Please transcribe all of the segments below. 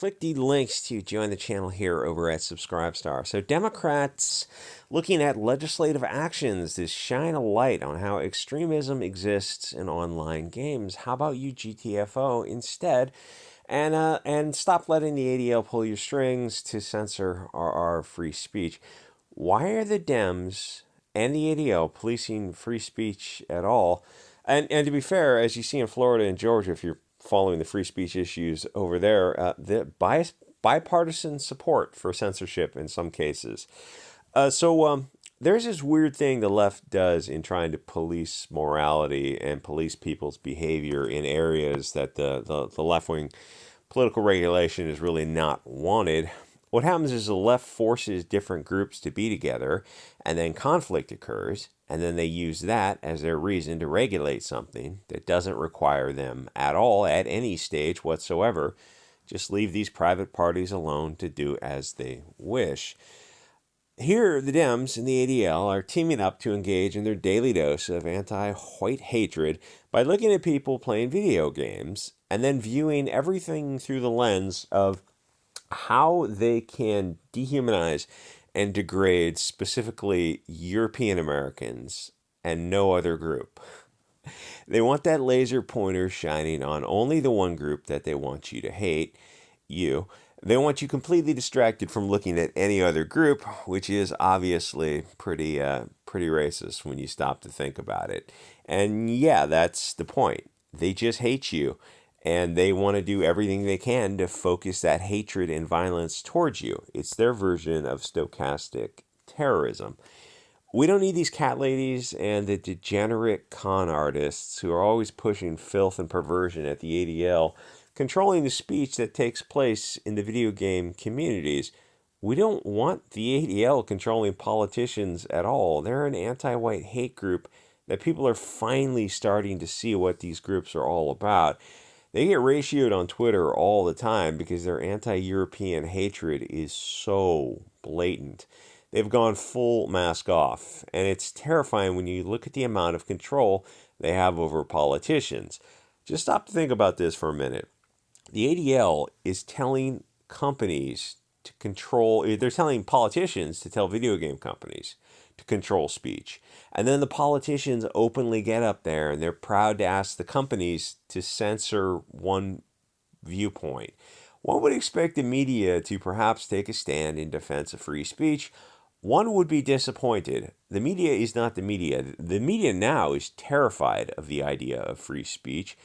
click the links to join the channel here over at Subscribestar. So Democrats looking at legislative actions to shine a light on how extremism exists in online games. How about you GTFO instead? And stop letting the ADL pull your strings to censor our free speech. Why are the Dems and the ADL policing free speech at all? And to be fair, as you see in Florida and Georgia, if you're following the free speech issues over there, the bipartisan support for censorship in some cases. There's this weird thing the left does in trying to police morality and police people's behavior in areas that the left-wing political regulation is really not wanted. What happens is the left forces different groups to be together, and then conflict occurs, and then they use that as their reason to regulate something that doesn't require them at all at any stage whatsoever. Just leave these private parties alone to do as they wish. Here, the Dems and the ADL are teaming up to engage in their daily dose of anti-white hatred by looking at people playing video games and then viewing everything through the lens of how they can dehumanize and degrade specifically European Americans and no other group. They want that laser pointer shining on only the one group that they want you to hate, you. They want you completely distracted from looking at any other group, which is obviously pretty racist when you stop to think about it. And yeah, that's the point. They just hate you, and they want to do everything they can to focus that hatred and violence towards you. It's their version of stochastic terrorism. We don't need these cat ladies and the degenerate con artists who are always pushing filth and perversion at the ADL, controlling the speech that takes place in the video game communities. We don't want the ADL controlling politicians at all. They're an anti-white hate group that people are finally starting to see what these groups are all about. They get ratioed on Twitter all the time because their anti-European hatred is so blatant. They've gone full mask off, and it's terrifying when you look at the amount of control they have over politicians. Just stop to think about this for a minute. The ADL is telling companies to control, they're telling politicians to tell video game companies to control speech. And then the politicians openly get up there and they're proud to ask the companies to censor one viewpoint. One would expect the media to perhaps take a stand in defense of free speech. One would be disappointed. The media is not the media. The media now is terrified of the idea of free speech,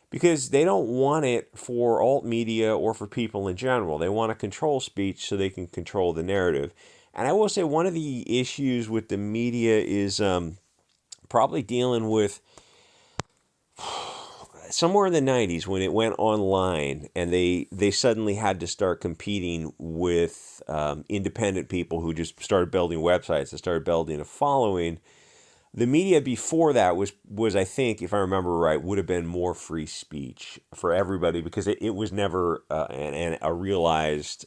because they don't want it for alt media or for people in general. They want to control speech so they can control the narrative. And I will say one of the issues with the media is probably dealing with somewhere in the 90s when it went online and they suddenly had to start competing with independent people who just started building websites and started building a following. The media before that was I think, if I remember right, would have been more free speech for everybody, because it was never a realized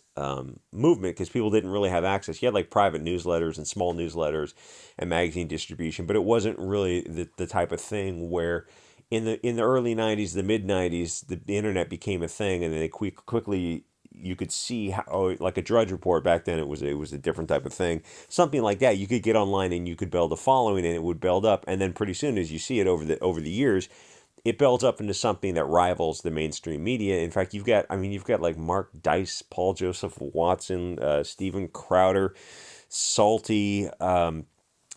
movement, because people didn't really have access. You had like private newsletters and small newsletters and magazine distribution, but it wasn't really the type of thing where in the early 90s, the mid 90s, the internet became a thing, and then it quickly you could see how, like a Drudge Report back then, it was a different type of thing. Something like that, you could get online and you could build a following, and it would build up, and then pretty soon, as you see it over the years, it builds up into something that rivals the mainstream media. In fact, you've got like Mark Dice, Paul Joseph Watson, Steven Crowder, Salty,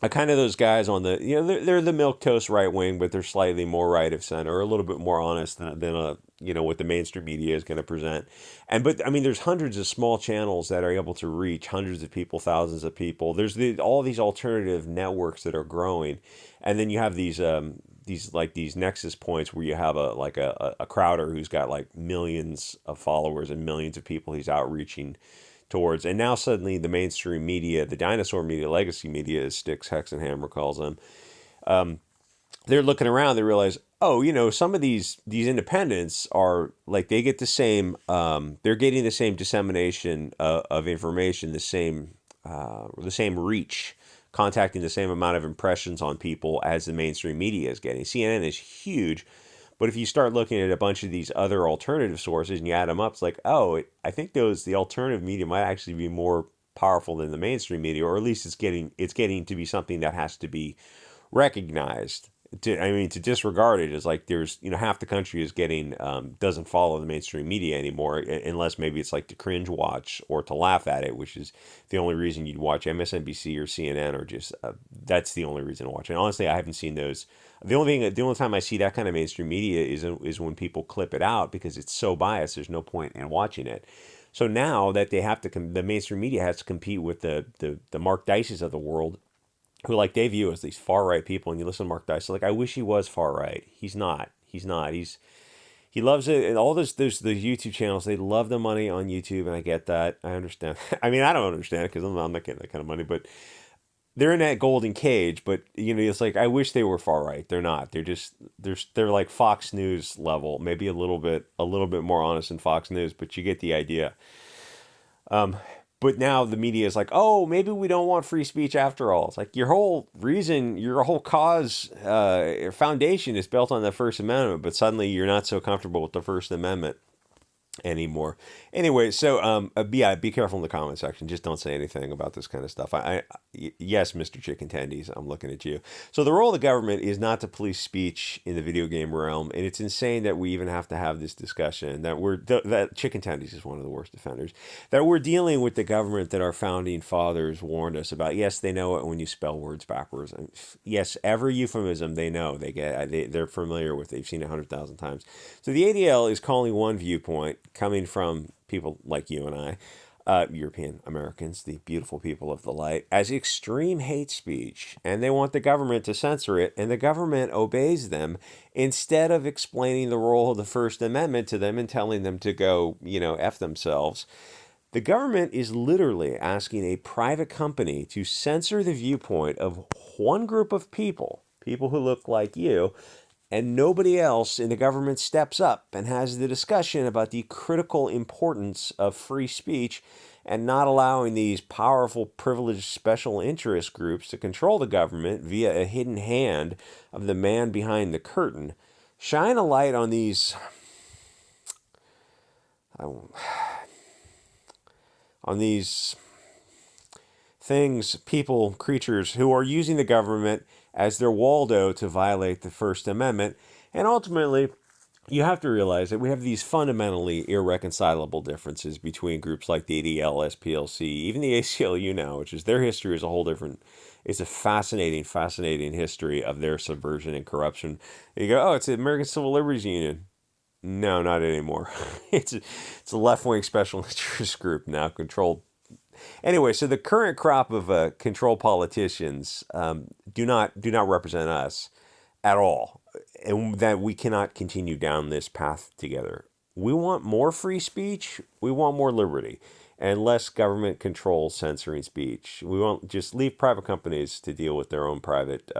kind of those guys on the, they're the milquetoast right wing, but they're slightly more right of center, or a little bit more honest than what the mainstream media is going to present. But there's hundreds of small channels that are able to reach hundreds of people, thousands of people. There's all these alternative networks that are growing, and then you have these nexus points where you have a Crowder who's got like millions of followers and millions of people he's outreaching towards. And now suddenly the mainstream media, the dinosaur media, legacy media, as Styx Hexenhammer calls them, they're looking around, they realize, some of these independents are like, they get the same, they're getting the same dissemination of information, the same reach, contacting the same amount of impressions on people as the mainstream media is getting. CNN is huge, But if you start looking at a bunch of these other alternative sources and you add them up, it's like, oh, I think the alternative media might actually be more powerful than the mainstream media, or at least it's getting to be something that has to be recognized. To disregard it is like there's half the country is getting doesn't follow the mainstream media anymore, unless maybe it's like to cringe watch or to laugh at it, which is the only reason you'd watch MSNBC or CNN, or just that's the only reason to watch it. And honestly, I haven't seen those. The only time I see that kind of mainstream media is when people clip it out because it's so biased. There's no point in watching it. So now that they have to, the mainstream media has to compete with the Mark Dices of the world, who like they view as these far right people. And you listen to Mark Dice, like I wish he was far right. He's not. He's not. He loves it. And all those the YouTube channels, they love the money on YouTube, and I get that. I understand. I mean, I don't understand it because I'm not getting that kind of money, but they're in that golden cage. But it's like I wish they were far right. They're not. They're like Fox News level, maybe a little bit more honest than Fox News, but you get the idea. But now the media is like, oh, maybe we don't want free speech after all. It's like your whole reason, your whole cause, foundation is built on the First Amendment, but suddenly you're not so comfortable with the First Amendment anymore. Anyway, so yeah, be careful in the comment section. Just don't say anything about this kind of stuff. Yes, Mr. Chicken Tendies, I'm looking at you. So the role of the government is not to police speech in the video game realm, and it's insane that we even have to have this discussion. That Chicken Tendies is one of the worst offenders. That we're dealing with the government that our founding fathers warned us about. Yes, they know it when you spell words backwards. And yes, every euphemism they know. They're familiar with. They've seen 100,000 times. So the ADL is calling one viewpoint, coming from people like you and I, European Americans, the beautiful people of the light, as extreme hate speech. And they want the government to censor it, and the government obeys them instead of explaining the role of the First Amendment to them and telling them to go, F themselves. The government is literally asking a private company to censor the viewpoint of one group of people who look like you, and nobody else in the government steps up and has the discussion about the critical importance of free speech and not allowing these powerful, privileged special interest groups to control the government via a hidden hand of the man behind the curtain. Shine a light on these things, people, creatures who are using the government as their Waldo to violate the First Amendment. And ultimately, you have to realize that we have these fundamentally irreconcilable differences between groups like the ADL, SPLC, even the ACLU now, which is their history is a whole different. It's a fascinating, fascinating history of their subversion and corruption. You go, oh, it's the American Civil Liberties Union. No, not anymore. It's a left-wing special interest group now controlled. Anyway, so the current crop of control politicians do not represent us at all, and that we cannot continue down this path together. We want more free speech. We want more liberty, and less government control censoring speech. We want just leave private companies to deal with their own private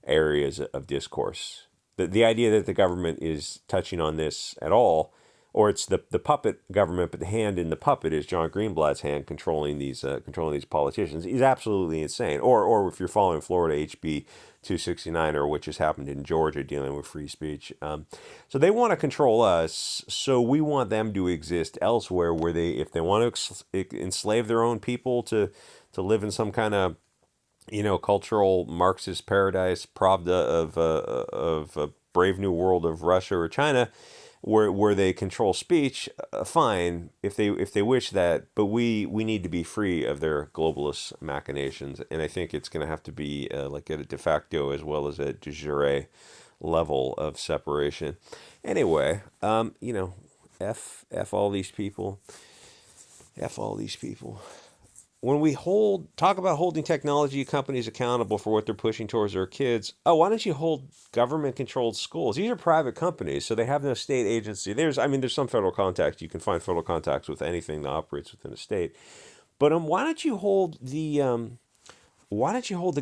areas of discourse. The idea that the government is touching on this at all, or it's the puppet government, but the hand in the puppet is John Greenblatt's hand controlling these politicians, is absolutely insane. Or if you're following Florida HB 269, or which has happened in Georgia dealing with free speech, so they want to control us. So we want them to exist elsewhere, where if they want to enslave their own people to live in some kind of cultural Marxist paradise, Pravda of a brave new world of Russia or China, where they control speech, fine if they wish that, but we need to be free of their globalist machinations, and I think it's going to have to be like at a de facto as well as a de jure level of separation. Anyway, f all these people, f all these people. When we talk about holding technology companies accountable for what they're pushing towards their kids, why don't you hold government-controlled schools? These are private companies, so they have no state agency. There's some federal contacts. You can find federal contacts with anything that operates within a state. But why don't you hold the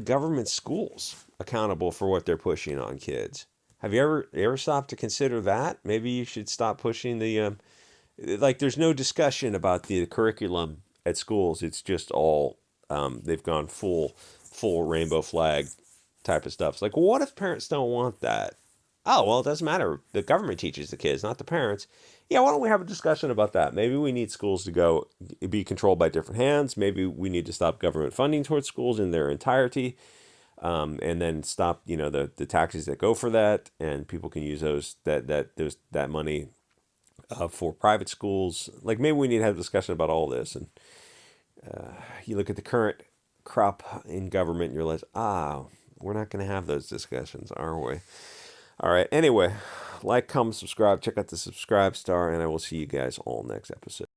government schools accountable for what they're pushing on kids? Have you ever stopped to consider that? Maybe you should stop pushing there's no discussion about the curriculum at schools. It's just all they've gone full rainbow flag type of stuff. It's like, well, what if parents don't want that? Oh, well, it doesn't matter. The government teaches the kids, not the parents. Yeah, why don't we have a discussion about that? Maybe we need schools to go be controlled by different hands. Maybe we need to stop government funding towards schools in their entirety, and then stop, the taxes that go for that, and people can use that money for private schools. Like maybe we need to have a discussion about all this. And you look at the current crop in government, and you realize, we're not going to have those discussions, are we? All right. Anyway, like, comment, subscribe. Check out the subscribe star, and I will see you guys all next episode.